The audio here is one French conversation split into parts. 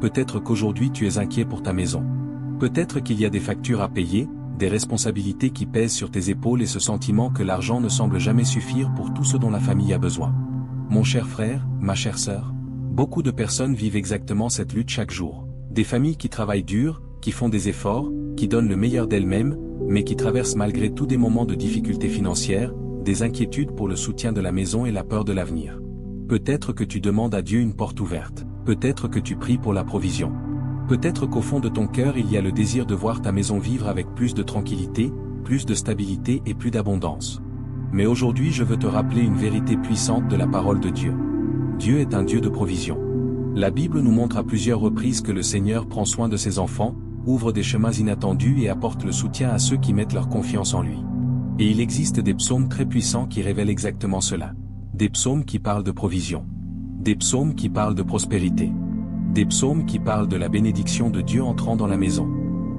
peut-être qu'aujourd'hui tu es inquiet pour ta maison. Peut-être qu'il y a des factures à payer, des responsabilités qui pèsent sur tes épaules et ce sentiment que l'argent ne semble jamais suffire pour tout ce dont la famille a besoin. Mon cher frère, ma chère sœur, beaucoup de personnes vivent exactement cette lutte chaque jour. Des familles qui travaillent dur, qui font des efforts, qui donnent le meilleur d'elles-mêmes, mais qui traversent malgré tout des moments de difficultés financières, des inquiétudes pour le soutien de la maison et la peur de l'avenir. Peut-être que tu demandes à Dieu une porte ouverte. Peut-être que tu pries pour la provision. Peut-être qu'au fond de ton cœur il y a le désir de voir ta maison vivre avec plus de tranquillité, plus de stabilité et plus d'abondance. Mais aujourd'hui je veux te rappeler une vérité puissante de la parole de Dieu. Dieu est un Dieu de provision. La Bible nous montre à plusieurs reprises que le Seigneur prend soin de ses enfants, ouvre des chemins inattendus et apporte le soutien à ceux qui mettent leur confiance en lui. Et il existe des psaumes très puissants qui révèlent exactement cela. Des psaumes qui parlent de provision. Des psaumes qui parlent de prospérité. Des psaumes qui parlent de la bénédiction de Dieu entrant dans la maison.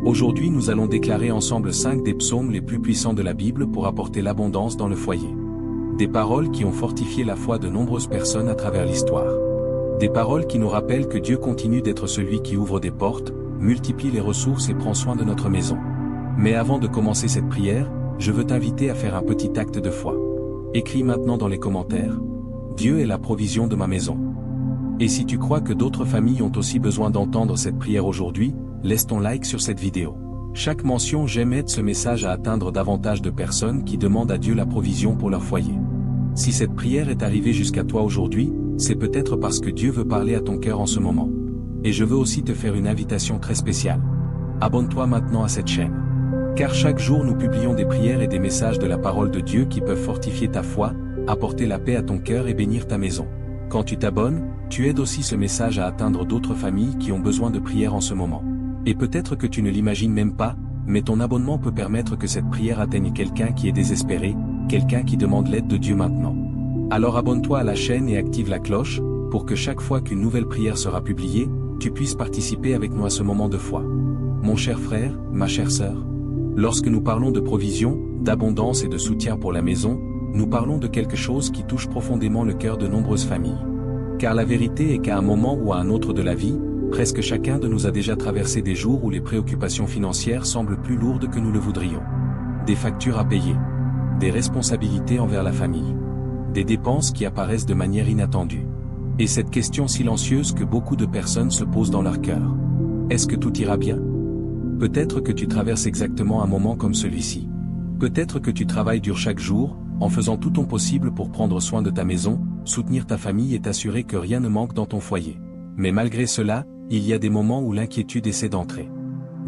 Aujourd'hui nous allons déclarer ensemble 5 des psaumes les plus puissants de la Bible pour apporter l'abondance dans le foyer. Des paroles qui ont fortifié la foi de nombreuses personnes à travers l'histoire. Des paroles qui nous rappellent que Dieu continue d'être celui qui ouvre des portes, multiplie les ressources et prend soin de notre maison. Mais avant de commencer cette prière, je veux t'inviter à faire un petit acte de foi. Écris maintenant dans les commentaires. Dieu est la provision de ma maison. Et si tu crois que d'autres familles ont aussi besoin d'entendre cette prière aujourd'hui, laisse ton like sur cette vidéo. Chaque mention j'aime aide ce message à atteindre davantage de personnes qui demandent à Dieu la provision pour leur foyer. Si cette prière est arrivée jusqu'à toi aujourd'hui, c'est peut-être parce que Dieu veut parler à ton cœur en ce moment. Et je veux aussi te faire une invitation très spéciale. Abonne-toi maintenant à cette chaîne. Car chaque jour nous publions des prières et des messages de la parole de Dieu qui peuvent fortifier ta foi, apporter la paix à ton cœur et bénir ta maison. Quand tu t'abonnes, tu aides aussi ce message à atteindre d'autres familles qui ont besoin de prière en ce moment. Et peut-être que tu ne l'imagines même pas, mais ton abonnement peut permettre que cette prière atteigne quelqu'un qui est désespéré, quelqu'un qui demande l'aide de Dieu maintenant. Alors abonne-toi à la chaîne et active la cloche, pour que chaque fois qu'une nouvelle prière sera publiée, tu puisses participer avec nous à ce moment de foi. Mon cher frère, ma chère sœur, lorsque nous parlons de provision, d'abondance et de soutien pour la maison, nous parlons de quelque chose qui touche profondément le cœur de nombreuses familles. Car la vérité est qu'à un moment ou à un autre de la vie, presque chacun de nous a déjà traversé des jours où les préoccupations financières semblent plus lourdes que nous le voudrions. Des factures à payer. Des responsabilités envers la famille. Des dépenses qui apparaissent de manière inattendue. Et cette question silencieuse que beaucoup de personnes se posent dans leur cœur. Est-ce que tout ira bien? Peut-être que tu traverses exactement un moment comme celui-ci. Peut-être que tu travailles dur chaque jour, en faisant tout ton possible pour prendre soin de ta maison, soutenir ta famille et t'assurer que rien ne manque dans ton foyer. Mais malgré cela, il y a des moments où l'inquiétude essaie d'entrer.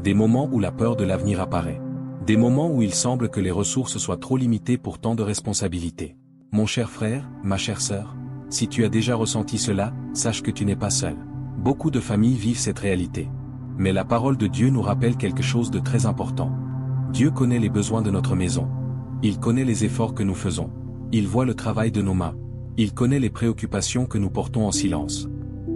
Des moments où la peur de l'avenir apparaît. Des moments où il semble que les ressources soient trop limitées pour tant de responsabilités. Mon cher frère, ma chère sœur, si tu as déjà ressenti cela, sache que tu n'es pas seul. Beaucoup de familles vivent cette réalité. Mais la parole de Dieu nous rappelle quelque chose de très important. Dieu connaît les besoins de notre maison. Il connaît les efforts que nous faisons. Il voit le travail de nos mains. Il connaît les préoccupations que nous portons en silence.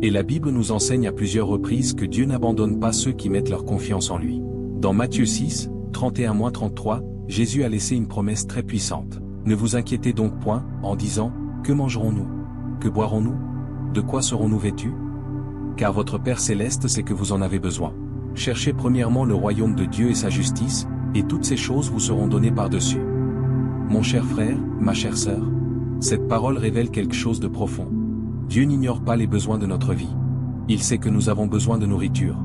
Et la Bible nous enseigne à plusieurs reprises que Dieu n'abandonne pas ceux qui mettent leur confiance en lui. Dans Matthieu 6, 31-33, Jésus a laissé une promesse très puissante. Ne vous inquiétez donc point, en disant, que mangerons-nous? Que boirons-nous? De quoi serons-nous vêtus? Car votre Père céleste sait que vous en avez besoin. Cherchez premièrement le royaume de Dieu et sa justice, et toutes ces choses vous seront données par-dessus. Mon cher frère, ma chère sœur, cette parole révèle quelque chose de profond. Dieu n'ignore pas les besoins de notre vie. Il sait que nous avons besoin de nourriture.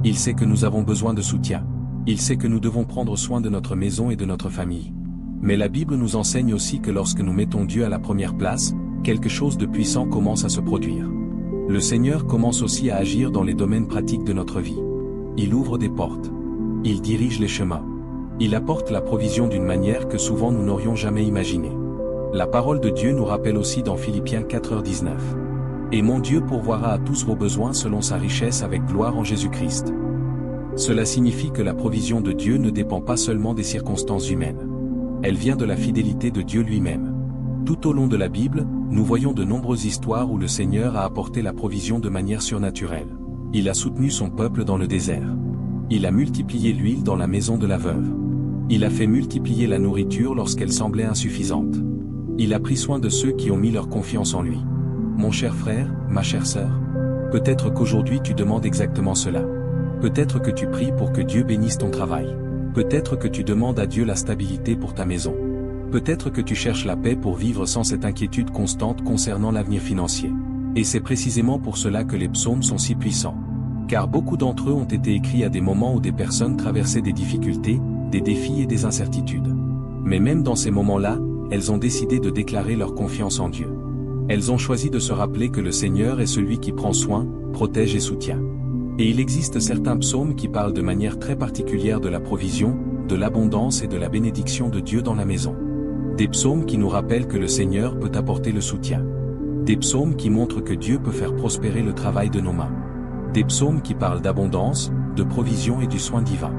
Il sait que nous avons besoin de soutien. Il sait que nous devons prendre soin de notre maison et de notre famille. Mais la Bible nous enseigne aussi que lorsque nous mettons Dieu à la première place, quelque chose de puissant commence à se produire. Le Seigneur commence aussi à agir dans les domaines pratiques de notre vie. Il ouvre des portes. Il dirige les chemins. Il apporte la provision d'une manière que souvent nous n'aurions jamais imaginée. La parole de Dieu nous rappelle aussi dans Philippiens 4h19. Et mon Dieu pourvoira à tous vos besoins selon sa richesse avec gloire en Jésus-Christ. Cela signifie que la provision de Dieu ne dépend pas seulement des circonstances humaines. Elle vient de la fidélité de Dieu lui-même. Tout au long de la Bible, nous voyons de nombreuses histoires où le Seigneur a apporté la provision de manière surnaturelle. Il a soutenu son peuple dans le désert. Il a multiplié l'huile dans la maison de la veuve. Il a fait multiplier la nourriture lorsqu'elle semblait insuffisante. Il a pris soin de ceux qui ont mis leur confiance en lui. Mon cher frère, ma chère sœur, Peut-être qu'aujourd'hui tu demandes exactement cela. Peut-être que tu pries pour que Dieu bénisse ton travail. Peut-être que tu demandes à Dieu la stabilité pour ta maison. Peut-être que tu cherches la paix pour vivre sans cette inquiétude constante concernant l'avenir financier. Et c'est précisément pour cela que les psaumes sont si puissants. Car beaucoup d'entre eux ont été écrits à des moments où des personnes traversaient des difficultés, des défis et des incertitudes. Mais même dans ces moments-là, elles ont décidé de déclarer leur confiance en Dieu. Elles ont choisi de se rappeler que le Seigneur est celui qui prend soin, protège et soutient. Et il existe certains psaumes qui parlent de manière très particulière de la provision, de l'abondance et de la bénédiction de Dieu dans la maison. Des psaumes qui nous rappellent que le Seigneur peut apporter le soutien. Des psaumes qui montrent que Dieu peut faire prospérer le travail de nos mains. Des psaumes qui parlent d'abondance, de provision et du soin divin.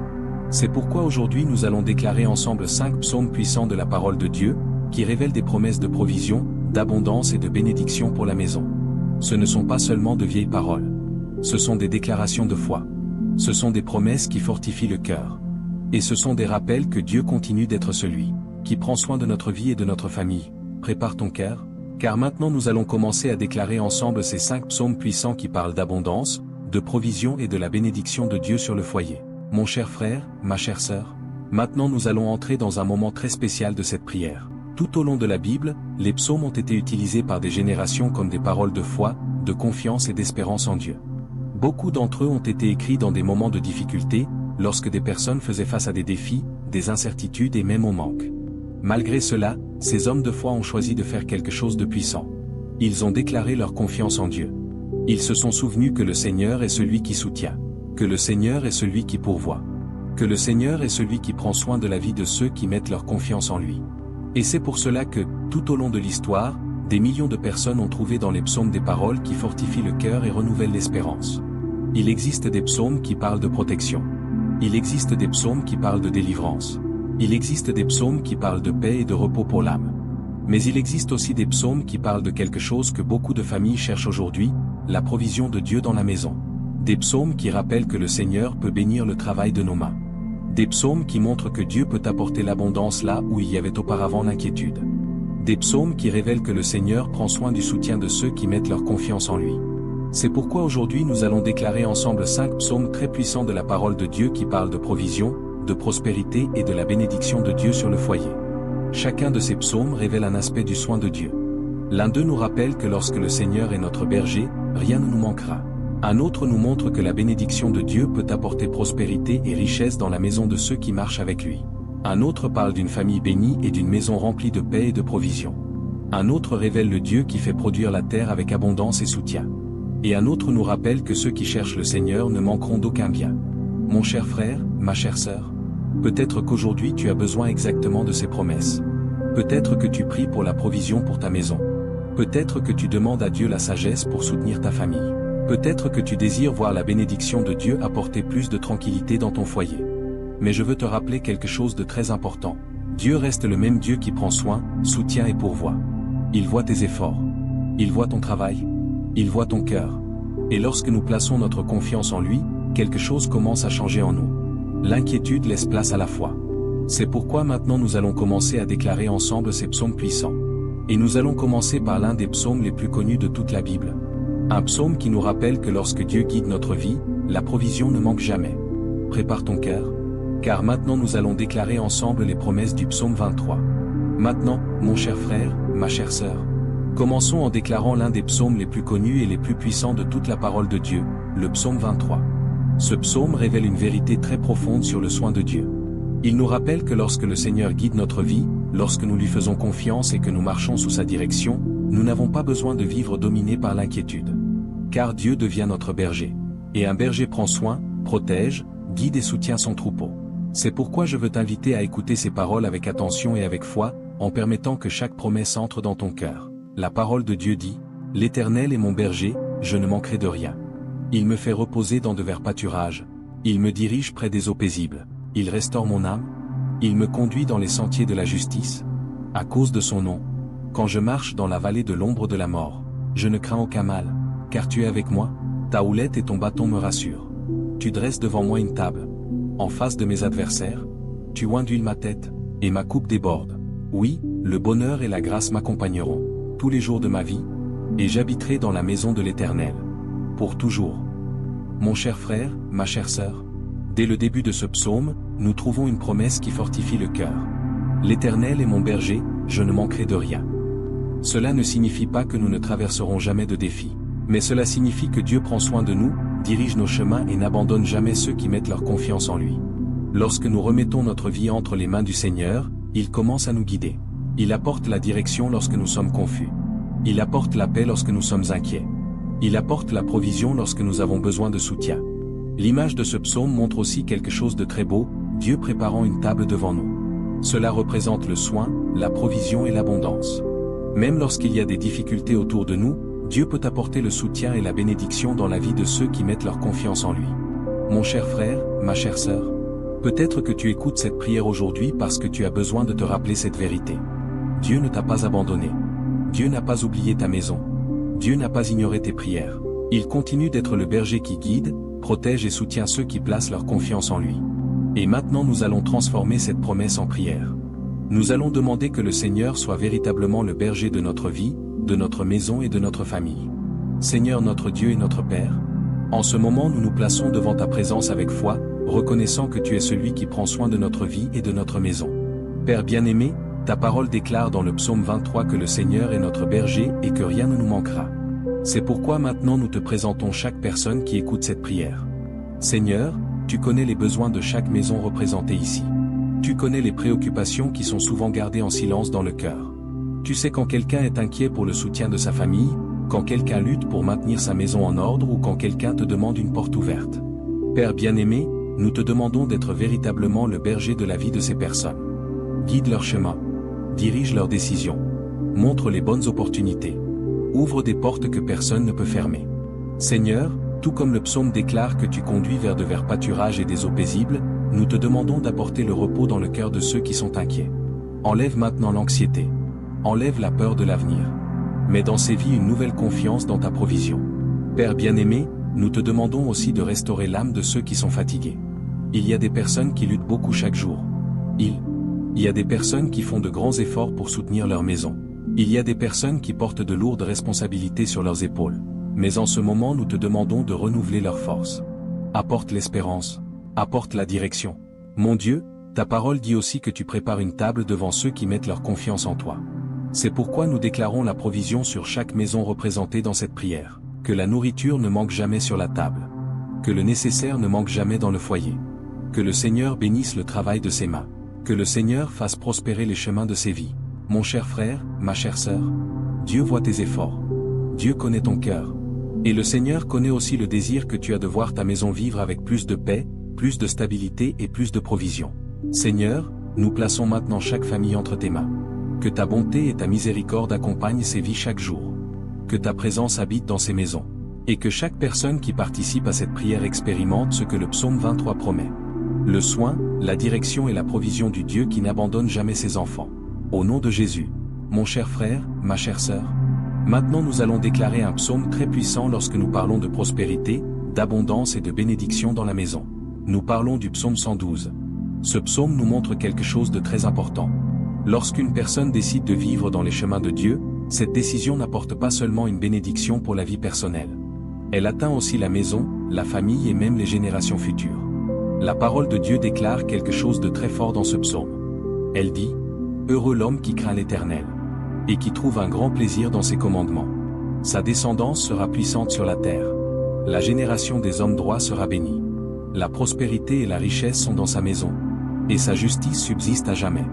C'est pourquoi aujourd'hui nous allons déclarer ensemble 5 psaumes puissants de la parole de Dieu, qui révèlent des promesses de provision, d'abondance et de bénédiction pour la maison. Ce ne sont pas seulement de vieilles paroles. Ce sont des déclarations de foi. Ce sont des promesses qui fortifient le cœur. Et ce sont des rappels que Dieu continue d'être celui qui prend soin de notre vie et de notre famille. Prépare ton cœur, car maintenant nous allons commencer à déclarer ensemble ces 5 psaumes puissants qui parlent d'abondance, de provision et de la bénédiction de Dieu sur le foyer. Mon cher frère, ma chère sœur, maintenant nous allons entrer dans un moment très spécial de cette prière. Tout au long de la Bible, les psaumes ont été utilisés par des générations comme des paroles de foi, de confiance et d'espérance en Dieu. Beaucoup d'entre eux ont été écrits dans des moments de difficulté, lorsque des personnes faisaient face à des défis, des incertitudes et même au manque. Malgré cela, ces hommes de foi ont choisi de faire quelque chose de puissant. Ils ont déclaré leur confiance en Dieu. Ils se sont souvenus que le Seigneur est celui qui soutient, que le Seigneur est celui qui pourvoit, que le Seigneur est celui qui prend soin de la vie de ceux qui mettent leur confiance en lui. Et c'est pour cela que, tout au long de l'histoire, des millions de personnes ont trouvé dans les psaumes des paroles qui fortifient le cœur et renouvellent l'espérance. Il existe des psaumes qui parlent de protection. Il existe des psaumes qui parlent de délivrance. Il existe des psaumes qui parlent de paix et de repos pour l'âme. Mais il existe aussi des psaumes qui parlent de quelque chose que beaucoup de familles cherchent aujourd'hui, la provision de Dieu dans la maison. Des psaumes qui rappellent que le Seigneur peut bénir le travail de nos mains. Des psaumes qui montrent que Dieu peut apporter l'abondance là où il y avait auparavant l'inquiétude. Des psaumes qui révèlent que le Seigneur prend soin du soutien de ceux qui mettent leur confiance en lui. C'est pourquoi aujourd'hui nous allons déclarer ensemble 5 psaumes très puissants de la parole de Dieu qui parlent de provision, de prospérité et de la bénédiction de Dieu sur le foyer. Chacun de ces psaumes révèle un aspect du soin de Dieu. L'un d'eux nous rappelle que lorsque le Seigneur est notre berger, rien ne nous manquera. Un autre nous montre que la bénédiction de Dieu peut apporter prospérité et richesse dans la maison de ceux qui marchent avec lui. Un autre parle d'une famille bénie et d'une maison remplie de paix et de provision. Un autre révèle le Dieu qui fait produire la terre avec abondance et soutien. Et un autre nous rappelle que ceux qui cherchent le Seigneur ne manqueront d'aucun bien. Mon cher frère, ma chère sœur, peut-être qu'aujourd'hui tu as besoin exactement de ces promesses. Peut-être que tu pries pour la provision pour ta maison. Peut-être que tu demandes à Dieu la sagesse pour soutenir ta famille. Peut-être que tu désires voir la bénédiction de Dieu apporter plus de tranquillité dans ton foyer. Mais je veux te rappeler quelque chose de très important. Dieu reste le même Dieu qui prend soin, soutient et pourvoit. Il voit tes efforts. Il voit ton travail. Il voit ton cœur. Et lorsque nous plaçons notre confiance en lui, quelque chose commence à changer en nous. L'inquiétude laisse place à la foi. C'est pourquoi maintenant nous allons commencer à déclarer ensemble ces psaumes puissants. Et nous allons commencer par l'un des psaumes les plus connus de toute la Bible. Un psaume qui nous rappelle que lorsque Dieu guide notre vie, la provision ne manque jamais. Prépare ton cœur, car maintenant nous allons déclarer ensemble les promesses du psaume 23. Maintenant, mon cher frère, ma chère sœur, commençons en déclarant l'un des psaumes les plus connus et les plus puissants de toute la parole de Dieu, le psaume 23. Ce psaume révèle une vérité très profonde sur le soin de Dieu. Il nous rappelle que lorsque le Seigneur guide notre vie, lorsque nous lui faisons confiance et que nous marchons sous sa direction, nous n'avons pas besoin de vivre dominés par l'inquiétude. Car Dieu devient notre berger. Et un berger prend soin, protège, guide et soutient son troupeau. C'est pourquoi je veux t'inviter à écouter ces paroles avec attention et avec foi, en permettant que chaque promesse entre dans ton cœur. La parole de Dieu dit, « L'Éternel est mon berger, je ne manquerai de rien. Il me fait reposer dans de verts pâturages. Il me dirige près des eaux paisibles. Il restaure mon âme. Il me conduit dans les sentiers de la justice. À cause de son nom. Quand je marche dans la vallée de l'ombre de la mort, je ne crains aucun mal, car tu es avec moi, ta houlette et ton bâton me rassurent. Tu dresses devant moi une table. En face de mes adversaires, tu oins d'huile ma tête, et ma coupe déborde. Oui, le bonheur et la grâce m'accompagneront, tous les jours de ma vie, et j'habiterai dans la maison de l'Éternel. pour toujours. Mon cher frère, ma chère sœur, dès le début de ce psaume, nous trouvons une promesse qui fortifie le cœur. L'Éternel est mon berger, je ne manquerai de rien. Cela ne signifie pas que nous ne traverserons jamais de défis, mais cela signifie que Dieu prend soin de nous, dirige nos chemins et n'abandonne jamais ceux qui mettent leur confiance en lui. Lorsque nous remettons notre vie entre les mains du Seigneur, il commence à nous guider. Il apporte la direction lorsque nous sommes confus. Il apporte la paix lorsque nous sommes inquiets. Il apporte la provision lorsque nous avons besoin de soutien. L'image de ce psaume montre aussi quelque chose de très beau, Dieu préparant une table devant nous. Cela représente le soin, la provision et l'abondance. Même lorsqu'il y a des difficultés autour de nous, Dieu peut apporter le soutien et la bénédiction dans la vie de ceux qui mettent leur confiance en lui. Mon cher frère, ma chère sœur, peut-être que tu écoutes cette prière aujourd'hui parce que tu as besoin de te rappeler cette vérité. Dieu ne t'a pas abandonné. Dieu n'a pas oublié ta maison. Dieu n'a pas ignoré tes prières. Il continue d'être le berger qui guide, protège et soutient ceux qui placent leur confiance en lui. Et maintenant nous allons transformer cette promesse en prière. Nous allons demander que le Seigneur soit véritablement le berger de notre vie, de notre maison et de notre famille. Seigneur notre Dieu et notre Père, en ce moment nous nous plaçons devant ta présence avec foi, reconnaissant que tu es celui qui prend soin de notre vie et de notre maison. Père bien-aimé, ta parole déclare dans le psaume 23 que le Seigneur est notre berger et que rien ne nous manquera. C'est pourquoi maintenant nous te présentons chaque personne qui écoute cette prière. Seigneur, tu connais les besoins de chaque maison représentée ici. Tu connais les préoccupations qui sont souvent gardées en silence dans le cœur. Tu sais quand quelqu'un est inquiet pour le soutien de sa famille, quand quelqu'un lutte pour maintenir sa maison en ordre ou quand quelqu'un te demande une porte ouverte. Père bien-aimé, nous te demandons d'être véritablement le berger de la vie de ces personnes. Guide leur chemin. Dirige leurs décisions. Montre les bonnes opportunités. Ouvre des portes que personne ne peut fermer. Seigneur, tout comme le psaume déclare que tu conduis vers de verts pâturages et des eaux paisibles, nous te demandons d'apporter le repos dans le cœur de ceux qui sont inquiets. Enlève maintenant l'anxiété. Enlève la peur de l'avenir. Mets dans ces vies une nouvelle confiance dans ta provision. Père bien-aimé, nous te demandons aussi de restaurer l'âme de ceux qui sont fatigués. Il y a des personnes qui luttent beaucoup chaque jour. Il y a des personnes qui font de grands efforts pour soutenir leur maison. Il y a des personnes qui portent de lourdes responsabilités sur leurs épaules. Mais en ce moment nous te demandons de renouveler leurs forces. Apporte l'espérance. Apporte la direction. Mon Dieu, ta parole dit aussi que tu prépares une table devant ceux qui mettent leur confiance en toi. C'est pourquoi nous déclarons la provision sur chaque maison représentée dans cette prière. Que la nourriture ne manque jamais sur la table. Que le nécessaire ne manque jamais dans le foyer. Que le Seigneur bénisse le travail de ses mains. Que le Seigneur fasse prospérer les chemins de ses vies. Mon cher frère, ma chère sœur, Dieu voit tes efforts. Dieu connaît ton cœur. Et le Seigneur connaît aussi le désir que tu as de voir ta maison vivre avec plus de paix, plus de stabilité et plus de provision. Seigneur, nous plaçons maintenant chaque famille entre tes mains. Que ta bonté et ta miséricorde accompagnent ces vies chaque jour. Que ta présence habite dans ces maisons. Et que chaque personne qui participe à cette prière expérimente ce que le psaume 23 promet. Le soin, la direction et la provision du Dieu qui n'abandonne jamais ses enfants. Au nom de Jésus, mon cher frère, ma chère sœur, maintenant nous allons déclarer un psaume très puissant lorsque nous parlons de prospérité, d'abondance et de bénédiction dans la maison. Nous parlons du psaume 112. Ce psaume nous montre quelque chose de très important. Lorsqu'une personne décide de vivre dans les chemins de Dieu, cette décision n'apporte pas seulement une bénédiction pour la vie personnelle. Elle atteint aussi la maison, la famille et même les générations futures. La parole de Dieu déclare quelque chose de très fort dans ce psaume. Elle dit « Heureux l'homme qui craint l'Éternel, et qui trouve un grand plaisir dans ses commandements. Sa descendance sera puissante sur la terre. La génération des hommes droits sera bénie. La prospérité et la richesse sont dans sa maison, et sa justice subsiste à jamais. »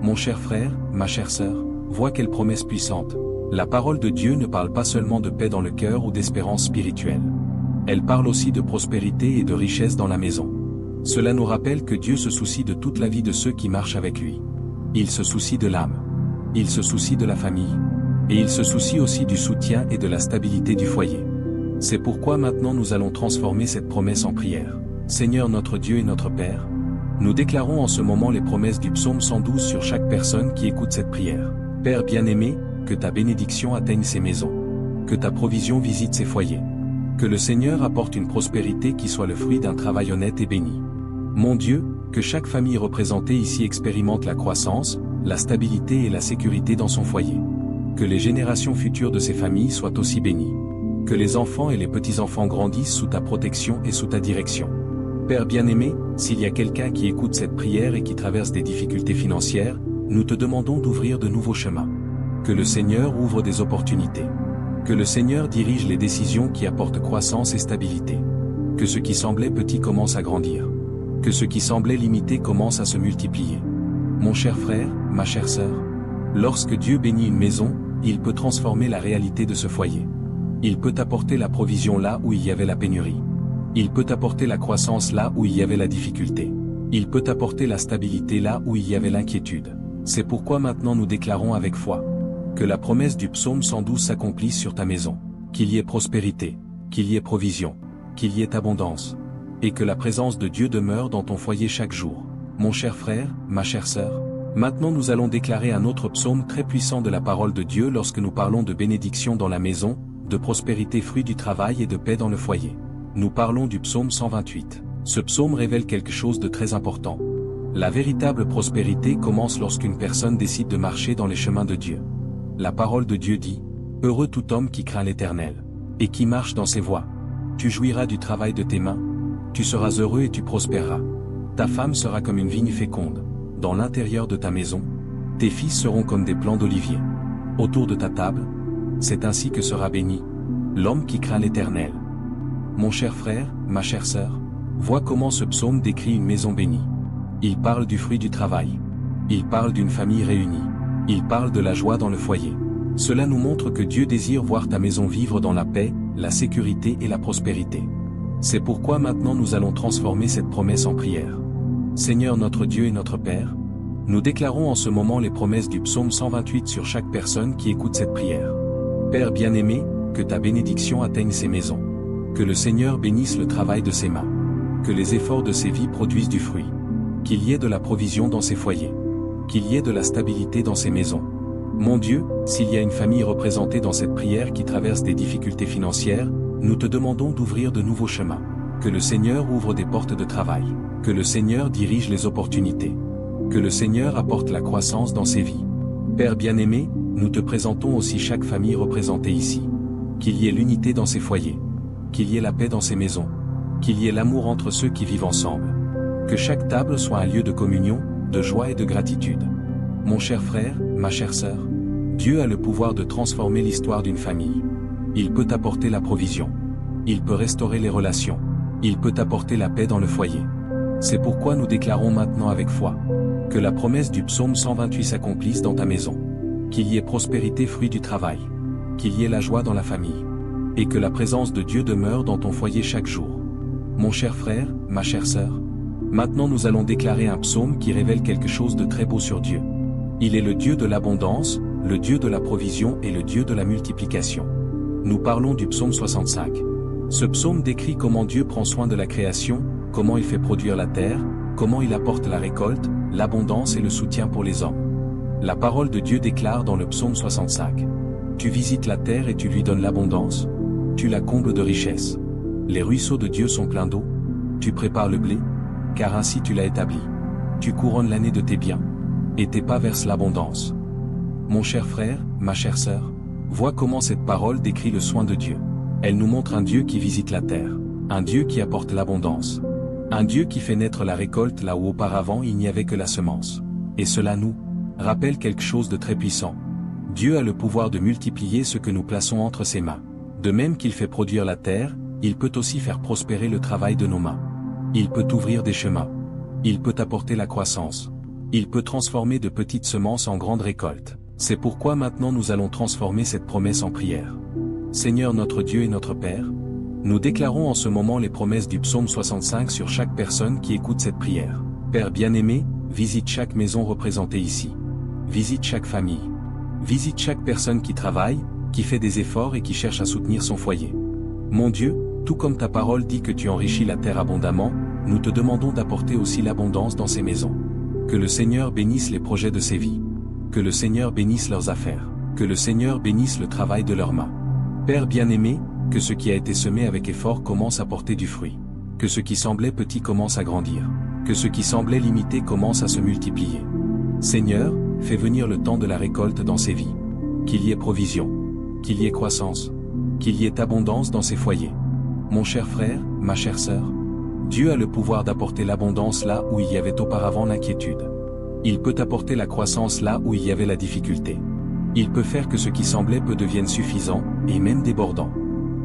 Mon cher frère, ma chère sœur, vois quelle promesse puissante. La parole de Dieu ne parle pas seulement de paix dans le cœur ou d'espérance spirituelle. Elle parle aussi de prospérité et de richesse dans la maison. Cela nous rappelle que Dieu se soucie de toute la vie de ceux qui marchent avec lui. Il se soucie de l'âme. Il se soucie de la famille. Et il se soucie aussi du soutien et de la stabilité du foyer. C'est pourquoi maintenant nous allons transformer cette promesse en prière. Seigneur notre Dieu et notre Père, nous déclarons en ce moment les promesses du psaume 112 sur chaque personne qui écoute cette prière. Père bien-aimé, que ta bénédiction atteigne ces maisons. Que ta provision visite ces foyers. Que le Seigneur apporte une prospérité qui soit le fruit d'un travail honnête et béni. Mon Dieu, que chaque famille représentée ici expérimente la croissance, la stabilité et la sécurité dans son foyer. Que les générations futures de ces familles soient aussi bénies. Que les enfants et les petits-enfants grandissent sous ta protection et sous ta direction. Père bien-aimé, s'il y a quelqu'un qui écoute cette prière et qui traverse des difficultés financières, nous te demandons d'ouvrir de nouveaux chemins. Que le Seigneur ouvre des opportunités. Que le Seigneur dirige les décisions qui apportent croissance et stabilité. Que ce qui semblait petit commence à grandir. Que ce qui semblait limité commence à se multiplier. Mon cher frère, ma chère sœur, lorsque Dieu bénit une maison, il peut transformer la réalité de ce foyer. Il peut apporter la provision là où il y avait la pénurie. Il peut apporter la croissance là où il y avait la difficulté. Il peut apporter la stabilité là où il y avait l'inquiétude. C'est pourquoi maintenant nous déclarons avec foi que la promesse du psaume 112 s'accomplisse sur ta maison, qu'il y ait prospérité, qu'il y ait provision, qu'il y ait abondance, et que la présence de Dieu demeure dans ton foyer chaque jour. Mon cher frère, ma chère sœur, maintenant nous allons déclarer un autre psaume très puissant de la parole de Dieu lorsque nous parlons de bénédiction dans la maison, de prospérité fruit du travail et de paix dans le foyer. Nous parlons du psaume 128. Ce psaume révèle quelque chose de très important. La véritable prospérité commence lorsqu'une personne décide de marcher dans les chemins de Dieu. La parole de Dieu dit, « Heureux tout homme qui craint l'Éternel, et qui marche dans ses voies. Tu jouiras du travail de tes mains, tu seras heureux et tu prospéreras. Ta femme sera comme une vigne féconde, dans l'intérieur de ta maison. Tes fils seront comme des plants d'olivier. Autour de ta table, c'est ainsi que sera béni l'homme qui craint l'Éternel. » Mon cher frère, ma chère sœur, vois comment ce psaume décrit une maison bénie. Il parle du fruit du travail. Il parle d'une famille réunie. Il parle de la joie dans le foyer. Cela nous montre que Dieu désire voir ta maison vivre dans la paix, la sécurité et la prospérité. C'est pourquoi maintenant nous allons transformer cette promesse en prière. Seigneur notre Dieu et notre Père, nous déclarons en ce moment les promesses du psaume 128 sur chaque personne qui écoute cette prière. Père bien-aimé, que ta bénédiction atteigne ces maisons. Que le Seigneur bénisse le travail de ses mains. Que les efforts de ses vies produisent du fruit. Qu'il y ait de la provision dans ses foyers. Qu'il y ait de la stabilité dans ces maisons. Mon Dieu, s'il y a une famille représentée dans cette prière qui traverse des difficultés financières, nous te demandons d'ouvrir de nouveaux chemins. Que le Seigneur ouvre des portes de travail. Que le Seigneur dirige les opportunités. Que le Seigneur apporte la croissance dans ces vies. Père bien-aimé, nous te présentons aussi chaque famille représentée ici. Qu'il y ait l'unité dans ces foyers. Qu'il y ait la paix dans ces maisons. Qu'il y ait l'amour entre ceux qui vivent ensemble. Que chaque table soit un lieu de communion, de joie et de gratitude. Mon cher frère, ma chère sœur, Dieu a le pouvoir de transformer l'histoire d'une famille. Il peut apporter la provision. Il peut restaurer les relations. Il peut apporter la paix dans le foyer. C'est pourquoi nous déclarons maintenant avec foi que la promesse du psaume 128 s'accomplisse dans ta maison. Qu'il y ait prospérité fruit du travail. Qu'il y ait la joie dans la famille. Et que la présence de Dieu demeure dans ton foyer chaque jour. Mon cher frère, ma chère sœur, maintenant nous allons déclarer un psaume qui révèle quelque chose de très beau sur Dieu. Il est le Dieu de l'abondance, le Dieu de la provision et le Dieu de la multiplication. Nous parlons du psaume 65. Ce psaume décrit comment Dieu prend soin de la création, comment il fait produire la terre, comment il apporte la récolte, l'abondance et le soutien pour les hommes. La parole de Dieu déclare dans le psaume 65. Tu visites la terre et tu lui donnes l'abondance. Tu la combles de richesses. Les ruisseaux de Dieu sont pleins d'eau. Tu prépares le blé, car ainsi tu l'as établi. Tu couronnes l'année de tes biens, et tes pas versent l'abondance. Mon cher frère, ma chère sœur, vois comment cette parole décrit le soin de Dieu. Elle nous montre un Dieu qui visite la terre, un Dieu qui apporte l'abondance, un Dieu qui fait naître la récolte là où auparavant il n'y avait que la semence. Et cela nous rappelle quelque chose de très puissant. Dieu a le pouvoir de multiplier ce que nous plaçons entre ses mains. De même qu'il fait produire la terre, il peut aussi faire prospérer le travail de nos mains. Il peut ouvrir des chemins. Il peut apporter la croissance. Il peut transformer de petites semences en grandes récoltes. C'est pourquoi maintenant nous allons transformer cette promesse en prière. Seigneur notre Dieu et notre Père, nous déclarons en ce moment les promesses du psaume 65 sur chaque personne qui écoute cette prière. Père bien-aimé, visite chaque maison représentée ici. Visite chaque famille. Visite chaque personne qui travaille, qui fait des efforts et qui cherche à soutenir son foyer. Mon Dieu, tout comme ta parole dit que tu enrichis la terre abondamment, nous te demandons d'apporter aussi l'abondance dans ces maisons. Que le Seigneur bénisse les projets de ces vies. Que le Seigneur bénisse leurs affaires. Que le Seigneur bénisse le travail de leurs mains. Père bien-aimé, que ce qui a été semé avec effort commence à porter du fruit. Que ce qui semblait petit commence à grandir. Que ce qui semblait limité commence à se multiplier. Seigneur, fais venir le temps de la récolte dans ces vies. Qu'il y ait provision. Qu'il y ait croissance. qu'il y ait abondance dans ces foyers. Mon cher frère, ma chère sœur, Dieu a le pouvoir d'apporter l'abondance là où il y avait auparavant l'inquiétude. Il peut apporter la croissance là où il y avait la difficulté. Il peut faire que ce qui semblait peu devienne suffisant, et même débordant.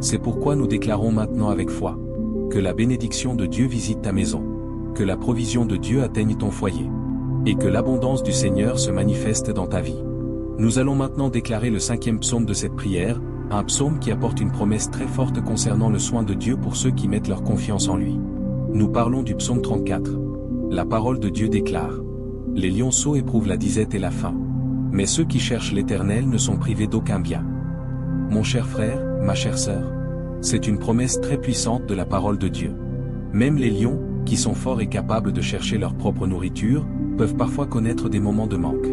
C'est pourquoi nous déclarons maintenant avec foi que la bénédiction de Dieu visite ta maison, que la provision de Dieu atteigne ton foyer, et que l'abondance du Seigneur se manifeste dans ta vie. Nous allons maintenant déclarer le 5e psaume de cette prière, un psaume qui apporte une promesse très forte concernant le soin de Dieu pour ceux qui mettent leur confiance en lui. Nous parlons du psaume 34. La parole de Dieu déclare: les lionceaux éprouvent la disette et la faim, mais ceux qui cherchent l'Éternel ne sont privés d'aucun bien. Mon cher frère, ma chère sœur, c'est une promesse très puissante de la parole de Dieu. Même les lions, qui sont forts et capables de chercher leur propre nourriture, peuvent parfois connaître des moments de manque.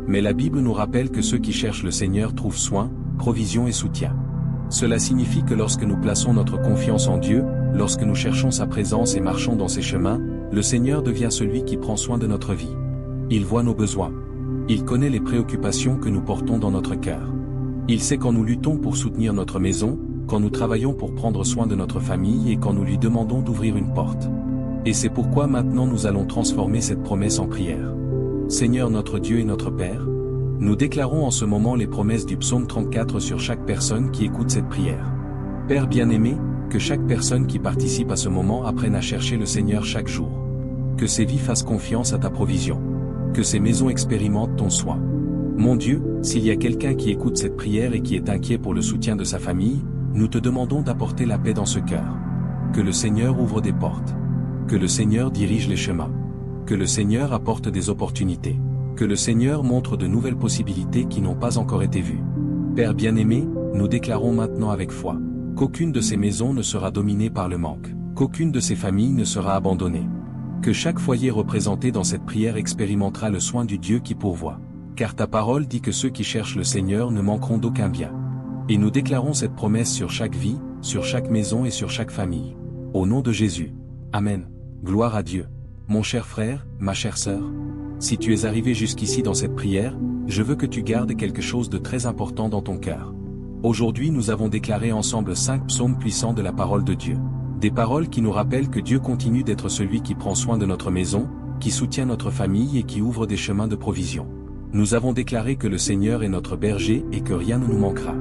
Mais la Bible nous rappelle que ceux qui cherchent le Seigneur trouvent soin, provision et soutien. Cela signifie que lorsque nous plaçons notre confiance en Dieu, lorsque nous cherchons sa présence et marchons dans ses chemins, le Seigneur devient celui qui prend soin de notre vie. Il voit nos besoins. Il connaît les préoccupations que nous portons dans notre cœur. Il sait quand nous luttons pour soutenir notre maison, quand nous travaillons pour prendre soin de notre famille et quand nous lui demandons d'ouvrir une porte. Et c'est pourquoi maintenant nous allons transformer cette promesse en prière. Seigneur notre Dieu et notre Père, nous déclarons en ce moment les promesses du psaume 34 sur chaque personne qui écoute cette prière. Père bien-aimé, que chaque personne qui participe à ce moment apprenne à chercher le Seigneur chaque jour. Que ses vies fassent confiance à ta provision. Que ces maisons expérimentent ton soin. Mon Dieu, s'il y a quelqu'un qui écoute cette prière et qui est inquiet pour le soutien de sa famille, nous te demandons d'apporter la paix dans ce cœur. Que le Seigneur ouvre des portes. Que le Seigneur dirige les chemins. Que le Seigneur apporte des opportunités. Que le Seigneur montre de nouvelles possibilités qui n'ont pas encore été vues. Père bien-aimé, nous déclarons maintenant avec foi qu'aucune de ces maisons ne sera dominée par le manque, qu'aucune de ces familles ne sera abandonnée. Que chaque foyer représenté dans cette prière expérimentera le soin du Dieu qui pourvoit. Car ta parole dit que ceux qui cherchent le Seigneur ne manqueront d'aucun bien. Et nous déclarons cette promesse sur chaque vie, sur chaque maison et sur chaque famille. Au nom de Jésus. Amen. Gloire à Dieu. Mon cher frère, ma chère sœur, si tu es arrivé jusqu'ici dans cette prière, je veux que tu gardes quelque chose de très important dans ton cœur. Aujourd'hui nous avons déclaré ensemble 5 psaumes puissants de la parole de Dieu. Des paroles qui nous rappellent que Dieu continue d'être celui qui prend soin de notre maison, qui soutient notre famille et qui ouvre des chemins de provision. Nous avons déclaré que le Seigneur est notre berger et que rien ne nous manquera.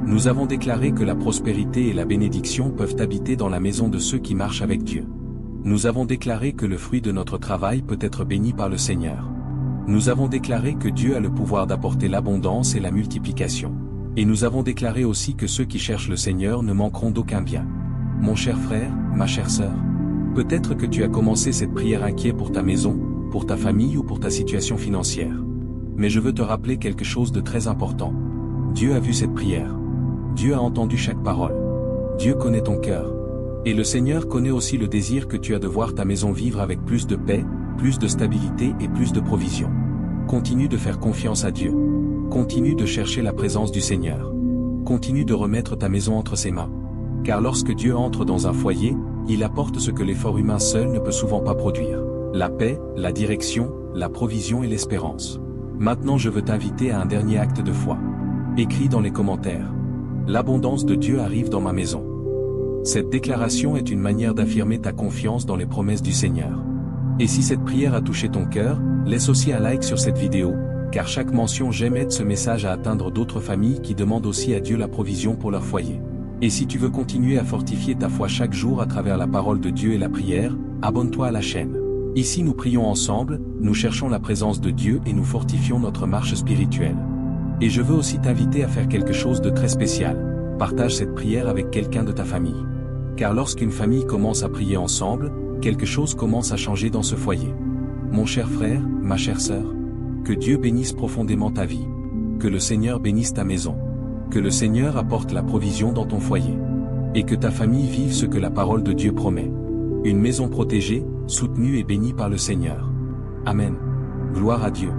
Nous avons déclaré que la prospérité et la bénédiction peuvent habiter dans la maison de ceux qui marchent avec Dieu. Nous avons déclaré que le fruit de notre travail peut être béni par le Seigneur. Nous avons déclaré que Dieu a le pouvoir d'apporter l'abondance et la multiplication. Et nous avons déclaré aussi que ceux qui cherchent le Seigneur ne manqueront d'aucun bien. Mon cher frère, ma chère sœur, peut-être que tu as commencé cette prière inquiet pour ta maison, pour ta famille ou pour ta situation financière. Mais je veux te rappeler quelque chose de très important. Dieu a vu cette prière. Dieu a entendu chaque parole. Dieu connaît ton cœur. Et le Seigneur connaît aussi le désir que tu as de voir ta maison vivre avec plus de paix, plus de stabilité et plus de provision. Continue de faire confiance à Dieu. Continue de chercher la présence du Seigneur. Continue de remettre ta maison entre ses mains. Car lorsque Dieu entre dans un foyer, il apporte ce que l'effort humain seul ne peut souvent pas produire. La paix, la direction, la provision et l'espérance. Maintenant je veux t'inviter à un dernier acte de foi. Écris dans les commentaires. L'abondance de Dieu arrive dans ma maison. Cette déclaration est une manière d'affirmer ta confiance dans les promesses du Seigneur. Et si cette prière a touché ton cœur, laisse aussi un like sur cette vidéo, car chaque mention j'aime aide ce message à atteindre d'autres familles qui demandent aussi à Dieu la provision pour leur foyer. Et si tu veux continuer à fortifier ta foi chaque jour à travers la parole de Dieu et la prière, abonne-toi à la chaîne. Ici nous prions ensemble, nous cherchons la présence de Dieu et nous fortifions notre marche spirituelle. Et je veux aussi t'inviter à faire quelque chose de très spécial. Partage cette prière avec quelqu'un de ta famille. Car lorsqu'une famille commence à prier ensemble, quelque chose commence à changer dans ce foyer. Mon cher frère, ma chère sœur, que Dieu bénisse profondément ta vie. Que le Seigneur bénisse ta maison. Que le Seigneur apporte la provision dans ton foyer. Et que ta famille vive ce que la parole de Dieu promet. Une maison protégée, soutenue et bénie par le Seigneur. Amen. Gloire à Dieu.